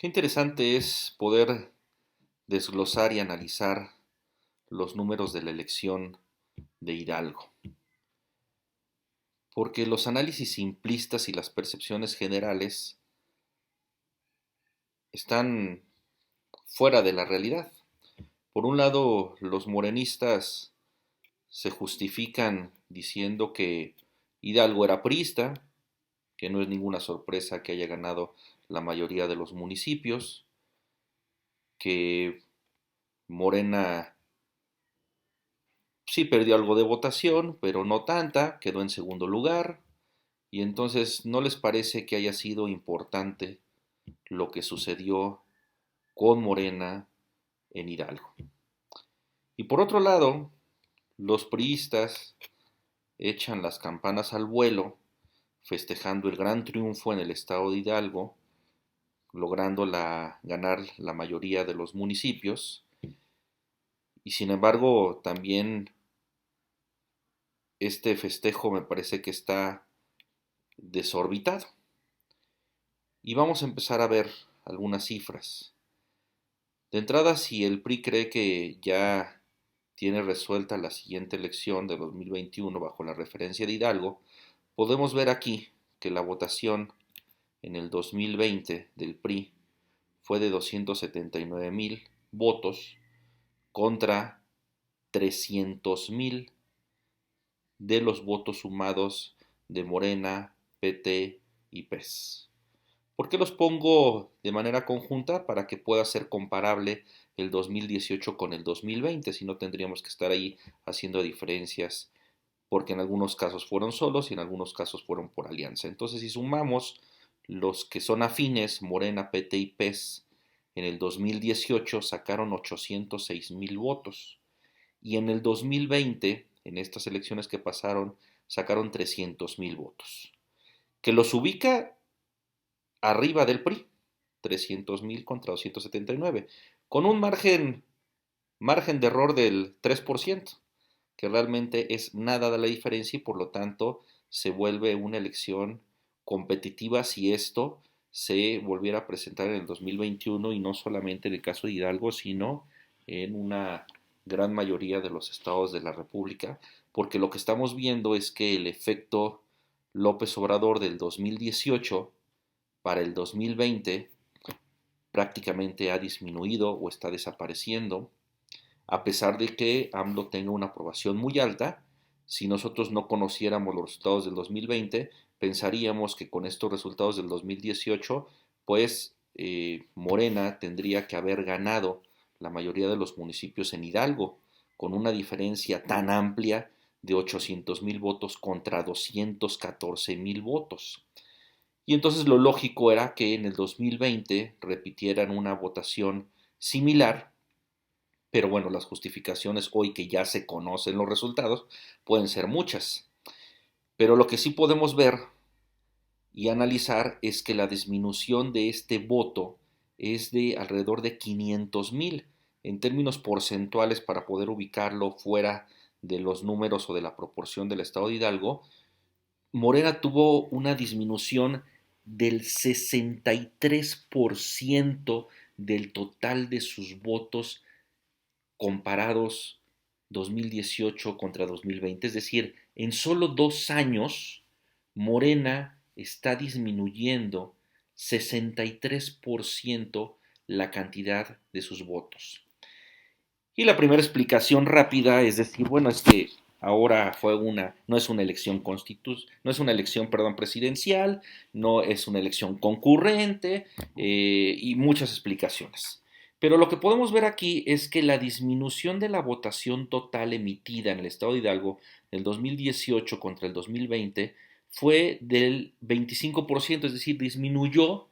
Qué interesante es poder desglosar y analizar los números de la elección de Hidalgo, porque los análisis simplistas y las percepciones generales están fuera de la realidad. Por un lado, los morenistas se justifican diciendo que Hidalgo era priista, que no es ninguna sorpresa que haya ganado la mayoría de los municipios, que Morena sí perdió algo de votación, pero no tanta, quedó en segundo lugar, y entonces no les parece que haya sido importante lo que sucedió con Morena en Hidalgo. Y por otro lado, los priistas echan las campanas al vuelo, festejando el gran triunfo en el estado de Hidalgo, logrando ganar la mayoría de los municipios, y sin embargo también este festejo me parece que está desorbitado. Y vamos a empezar a ver algunas cifras. De entrada, si el PRI cree que ya tiene resuelta la siguiente elección de 2021 bajo la referencia de Hidalgo, podemos ver aquí que la votación en el 2020 del PRI fue de 279,000 votos contra 300,000 de los votos sumados de Morena, PT y PES. ¿Por qué los pongo de manera conjunta? Para que pueda ser comparable el 2018 con el 2020, si no tendríamos que estar ahí haciendo diferencias, porque en algunos casos fueron solos y en algunos casos fueron por alianza. Entonces, si sumamos los que son afines, Morena, PT y PES, en el 2018 sacaron 806,000 votos y en el 2020, en estas elecciones que pasaron, sacaron 300,000 votos, que los ubica arriba del PRI, 300,000 contra 279, con un margen de error del 3%, que realmente es nada de la diferencia y por lo tanto se vuelve una elección competitiva si esto se volviera a presentar en el 2021 y no solamente en el caso de Hidalgo, sino en una gran mayoría de los estados de la República, porque lo que estamos viendo es que el efecto López Obrador del 2018 para el 2020 prácticamente ha disminuido o está desapareciendo, a pesar de que AMLO tenga una aprobación muy alta. Si nosotros no conociéramos los resultados del 2020, pensaríamos que con estos resultados del 2018, pues Morena tendría que haber ganado la mayoría de los municipios en Hidalgo, con una diferencia tan amplia de 800,000 votos contra 214,000 votos. Y entonces lo lógico era que en el 2020 repitieran una votación similar, pero bueno, las justificaciones hoy que ya se conocen los resultados pueden ser muchas. Pero lo que sí podemos ver y analizar es que la disminución de este voto es de alrededor de 500,000 en términos porcentuales para poder ubicarlo fuera de los números o de la proporción del estado de Hidalgo. Morena tuvo una disminución del 63% del total de sus votos comparados 2018 contra 2020. Es decir, en solo 2 años, Morena está disminuyendo 63% la cantidad de sus votos. Y la primera explicación rápida es decir, bueno, es que ahora no es una elección no es una elección, perdón, presidencial, no es una elección concurrente y muchas explicaciones. Pero lo que podemos ver aquí es que la disminución de la votación total emitida en el estado de Hidalgo del 2018 contra el 2020 fue del 25%, es decir, disminuyó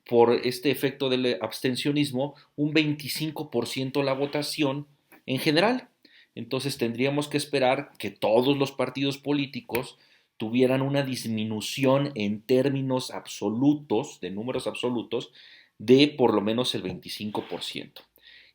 por este efecto del abstencionismo un 25% la votación en general. Entonces tendríamos que esperar que todos los partidos políticos tuvieran una disminución en términos absolutos, de números absolutos, de por lo menos el 25%.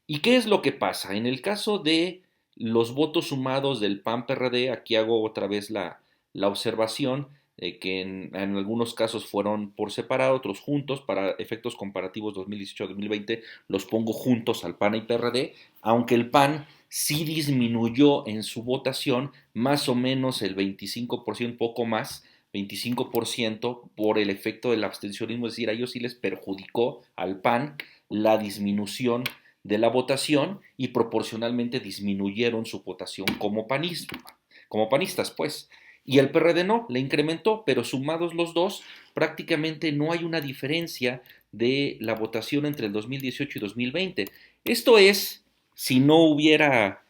¿Y qué es lo que pasa? En el caso de los votos sumados del PAN-PRD, aquí hago otra vez la observación que en algunos casos fueron por separado, otros juntos. Para efectos comparativos 2018-2020 los pongo juntos al PAN y PRD, aunque el PAN sí disminuyó en su votación más o menos el 25%, poco más, 25% por el efecto del abstencionismo, es decir, a ellos sí les perjudicó al PAN la disminución de la votación y proporcionalmente disminuyeron su votación como panistas, pues. Y el PRD no, le incrementó, pero sumados los dos, prácticamente no hay una diferencia de la votación entre el 2018 y 2020. Esto es, si no hubiera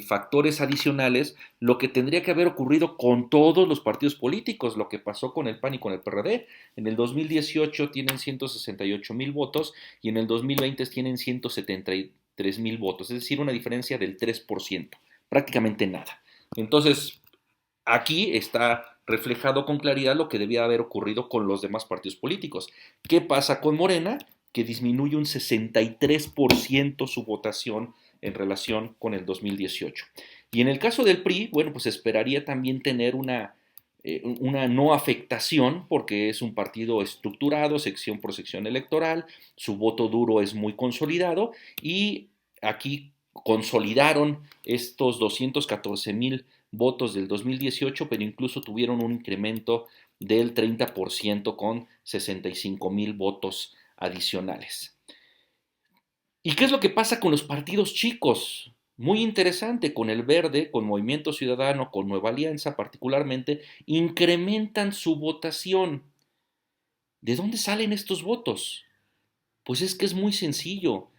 factores adicionales, lo que tendría que haber ocurrido con todos los partidos políticos, lo que pasó con el PAN y con el PRD. En el 2018 tienen 168,000 votos y en el 2020 tienen 173,000 votos, es decir, una diferencia del 3%, prácticamente nada. Entonces, aquí está reflejado con claridad lo que debía haber ocurrido con los demás partidos políticos. ¿Qué pasa con Morena? Que disminuye un 63% su votación en relación con el 2018. Y en el caso del PRI, bueno, pues esperaría también tener una no afectación, porque es un partido estructurado, sección por sección electoral, su voto duro es muy consolidado y aquí consolidaron estos 214,000 votos del 2018, pero incluso tuvieron un incremento del 30% con 65,000 votos adicionales. ¿Y qué es lo que pasa con los partidos chicos? Muy interesante, con el Verde, con Movimiento Ciudadano, con Nueva Alianza particularmente, incrementan su votación. ¿De dónde salen estos votos? Pues es que es muy sencillo.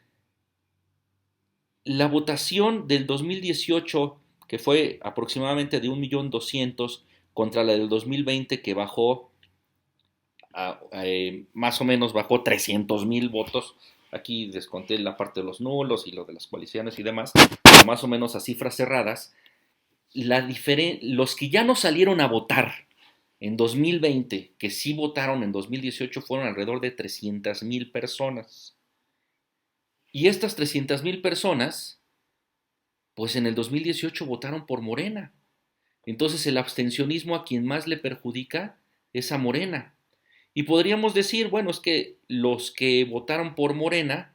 La votación del 2018, que fue aproximadamente de 1,200,000 contra la del 2020 que bajó más o menos bajó 300,000 votos. Aquí desconté la parte de los nulos y lo de las coaliciones y demás, pero más o menos a cifras cerradas. Los que ya no salieron a votar en 2020, que sí votaron en 2018, fueron alrededor de 300,000 personas. Y estas 300,000 personas, pues en el 2018 votaron por Morena. Entonces el abstencionismo a quien más le perjudica es a Morena. Y podríamos decir, bueno, es que los que votaron por Morena,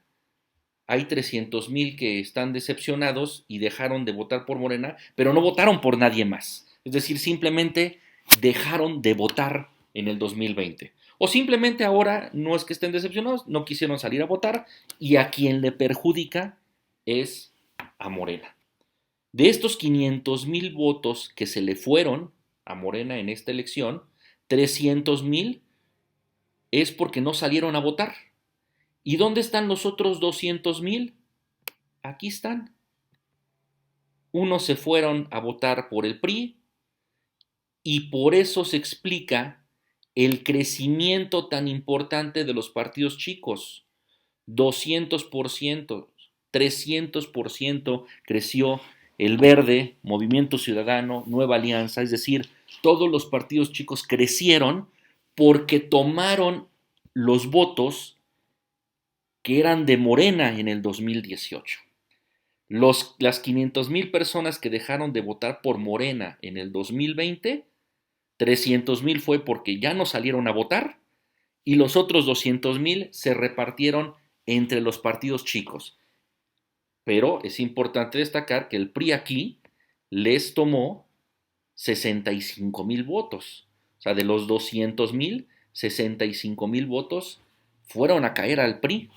hay 300,000 que están decepcionados y dejaron de votar por Morena, pero no votaron por nadie más. Es decir, simplemente dejaron de votar en el 2020. O simplemente ahora no es que estén decepcionados, no quisieron salir a votar y a quien le perjudica es a Morena. De estos 500,000 votos que se le fueron a Morena en esta elección, 300,000 es porque no salieron a votar. ¿Y dónde están los otros 200,000? Aquí están. Unos se fueron a votar por el PRI y por eso se explica el crecimiento tan importante de los partidos chicos. 200%, 300% creció el Verde, Movimiento Ciudadano, Nueva Alianza, es decir, todos los partidos chicos crecieron porque tomaron los votos que eran de Morena en el 2018. Las 500,000 personas que dejaron de votar por Morena en el 2020, 300,000 fue porque ya no salieron a votar y los otros 200,000 se repartieron entre los partidos chicos. Pero es importante destacar que el PRI aquí les tomó 65,000 votos. O sea, de los 200,000, 65,000 votos fueron a caer al PRI.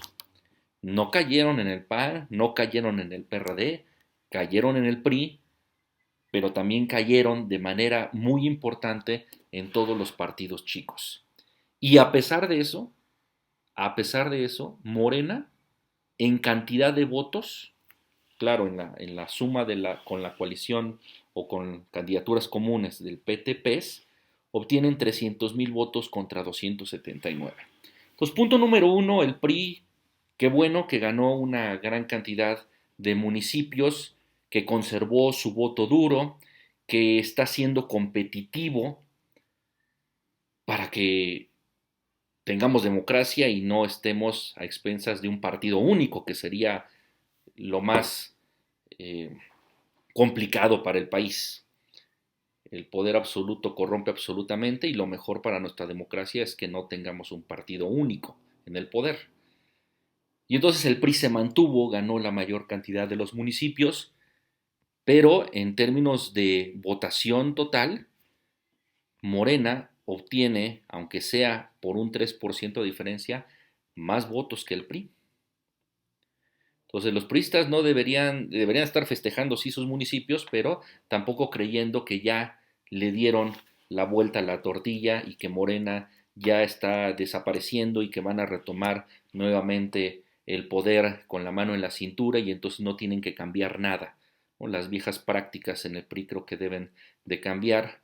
No cayeron en el PAN, no cayeron en el PRD, cayeron en el PRI, pero también cayeron de manera muy importante en todos los partidos chicos. Y a pesar de eso, Morena, en cantidad de votos, claro, en la suma con la coalición o con candidaturas comunes del PT-PES, obtienen 300,000 votos contra 279. Entonces, punto número uno, el PRI, qué bueno que ganó una gran cantidad de municipios, que conservó su voto duro, que está siendo competitivo para que tengamos democracia y no estemos a expensas de un partido único, que sería lo más eh, complicado para el país. el poder absoluto corrompe absolutamente y lo mejor para nuestra democracia es que no tengamos un partido único en el poder. Y entonces el PRI se mantuvo, ganó la mayor cantidad de los municipios, pero en términos de votación total, Morena obtiene, aunque sea por un 3% de diferencia, más votos que el PRI. Entonces los priistas no deberían estar festejando sí sus municipios, pero tampoco creyendo que ya le dieron la vuelta a la tortilla y que Morena ya está desapareciendo y que van a retomar nuevamente el poder con la mano en la cintura y entonces no tienen que cambiar nada, ¿no? Las viejas prácticas en el PRI creo que deben de cambiar,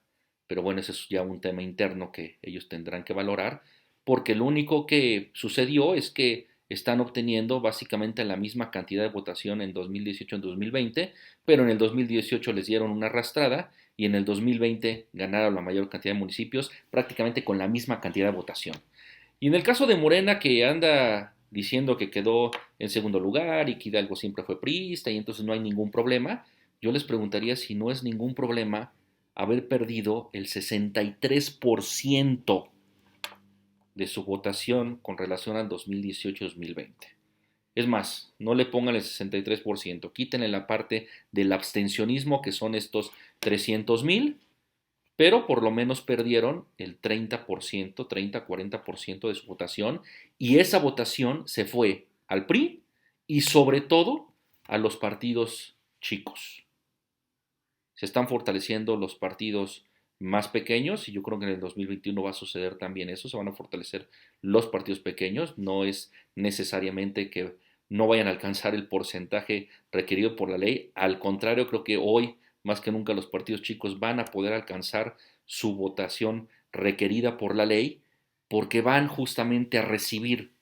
pero bueno, ese es ya un tema interno que ellos tendrán que valorar, porque lo único que sucedió es que están obteniendo básicamente la misma cantidad de votación en 2018 en 2020, pero en el 2018 les dieron una arrastrada y en el 2020 ganaron la mayor cantidad de municipios prácticamente con la misma cantidad de votación. Y en el caso de Morena, que anda diciendo que quedó en segundo lugar y que Hidalgo siempre fue priista y entonces no hay ningún problema, yo les preguntaría si no es ningún problema haber perdido el 63% de su votación con relación al 2018-2020. Es más, no le pongan el 63%, quítenle la parte del abstencionismo, que son estos 300,000, pero por lo menos perdieron el 30%, 30-40% de su votación, y esa votación se fue al PRI y sobre todo a los partidos chicos. Se están fortaleciendo los partidos más pequeños y yo creo que en el 2021 va a suceder también eso, se van a fortalecer los partidos pequeños, no es necesariamente que no vayan a alcanzar el porcentaje requerido por la ley, al contrario creo que hoy más que nunca los partidos chicos van a poder alcanzar su votación requerida por la ley porque van justamente a recibir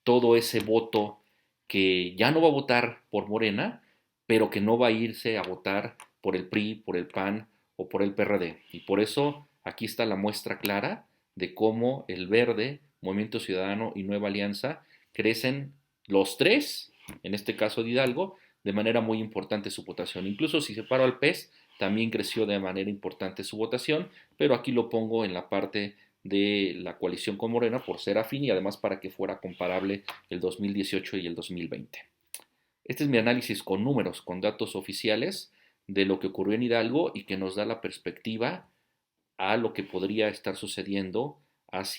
todo ese voto que ya no va a votar por Morena, pero que no va a irse a votar por el PRI, por el PAN o por el PRD. Y por eso aquí está la muestra clara de cómo el Verde, Movimiento Ciudadano y Nueva Alianza crecen los tres, en este caso de Hidalgo, de manera muy importante su votación. Incluso si separo al PES, también creció de manera importante su votación, pero aquí lo pongo en la parte de la coalición con Morena por ser afín y además para que fuera comparable el 2018 y el 2020. Este es mi análisis con números, con datos oficiales de lo que ocurrió en Hidalgo y que nos da la perspectiva a lo que podría estar sucediendo hacia